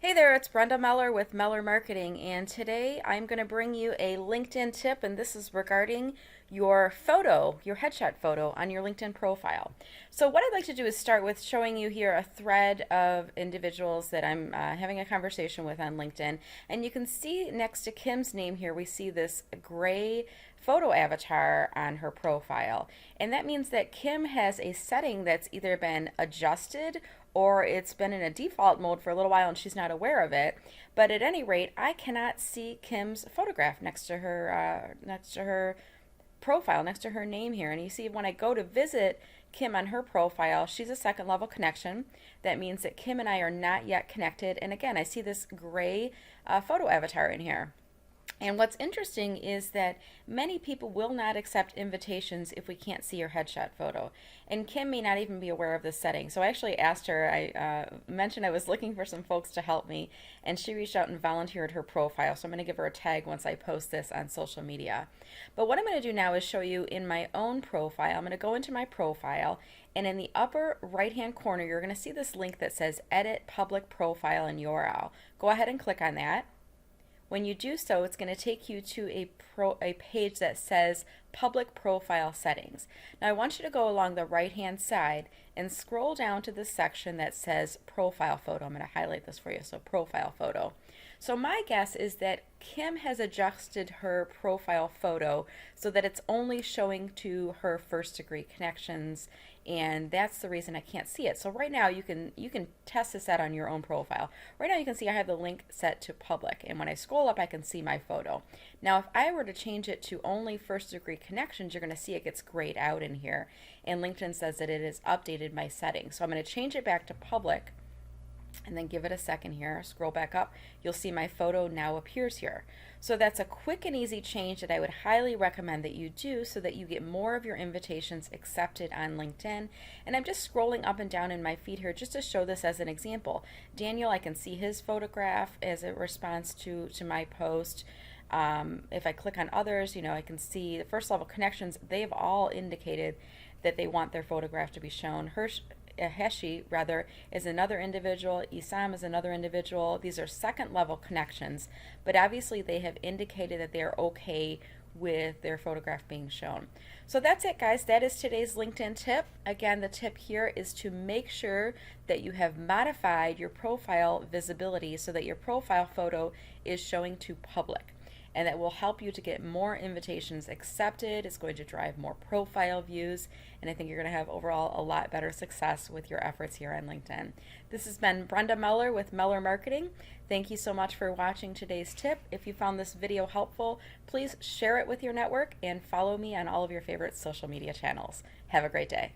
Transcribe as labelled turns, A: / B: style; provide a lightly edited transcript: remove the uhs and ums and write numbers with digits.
A: Hey there, it's Brenda Meller with Meller Marketing, and today I'm going to bring you a LinkedIn tip, and this is regarding your photo, your headshot photo on your LinkedIn profile. So, what I'd like to do is start with showing you here a thread of individuals that I'm having a conversation with on LinkedIn, and you can see next to Kim's name here, we see this gray photo avatar on her profile. And that means that Kim has a setting that's either been adjusted or it's been in a default mode for a little while and she's not aware of it. But at any rate, I cannot see Kim's photograph next to her profile, next to her name here. And you see when I go to visit Kim on her profile, she's a second level connection. That means that Kim and I are not yet connected. And again, I see this gray photo avatar in here. And what's interesting is that many people will not accept invitations if we can't see your headshot photo. And Kim may not even be aware of this setting. So I actually asked her, I mentioned I was looking for some folks to help me, and she reached out and volunteered her profile. So I'm going to give her a tag once I post this on social media. But what I'm going to do now is show you in my own profile. I'm going to go into my profile, and in the upper right hand corner, you're going to see this link that says Edit Public Profile and URL. Go ahead and click on that. When you do so, it's going to take you to a page that says Public Profile Settings. Now I want you to go along the right-hand side and scroll down to the section that says Profile Photo. I'm going to highlight this for you, so Profile Photo. So my guess is that Kim has adjusted her profile photo so that it's only showing to her first degree connections, and that's the reason I can't see it. So right now you can test this out on your own profile. Right now you can see I have the link set to public, and when I scroll up I can see my photo. Now if I were to change it to only first degree connections, you're going to see it gets grayed out in here, and LinkedIn says that it has updated my settings. So I'm going to change it back to public and then give it a second here, scroll back up, you'll see my photo now appears here. So that's a quick and easy change that I would highly recommend that you do so that you get more of your invitations accepted on LinkedIn. And I'm just scrolling up and down in my feed here just to show this as an example. Daniel, I can see his photograph as a response to my post. If I click on others, I can see the first level connections, they've all indicated that they want their photograph to be shown. Heshi rather is another individual, Isam is another individual. These are second level connections, but obviously they have indicated that they're okay with their photograph being shown. So that's it, guys. That is today's LinkedIn tip. Again, the tip here is to make sure that you have modified your profile visibility so that your profile photo is showing to public, and that will help you to get more invitations accepted. It's going to drive more profile views, and I think you're going to have overall a lot better success with your efforts here on LinkedIn. This has been Brenda Meller with Meller Marketing. Thank you so much for watching today's tip. If you found this video helpful, please share it with your network and follow me on all of your favorite social media channels. Have a great day.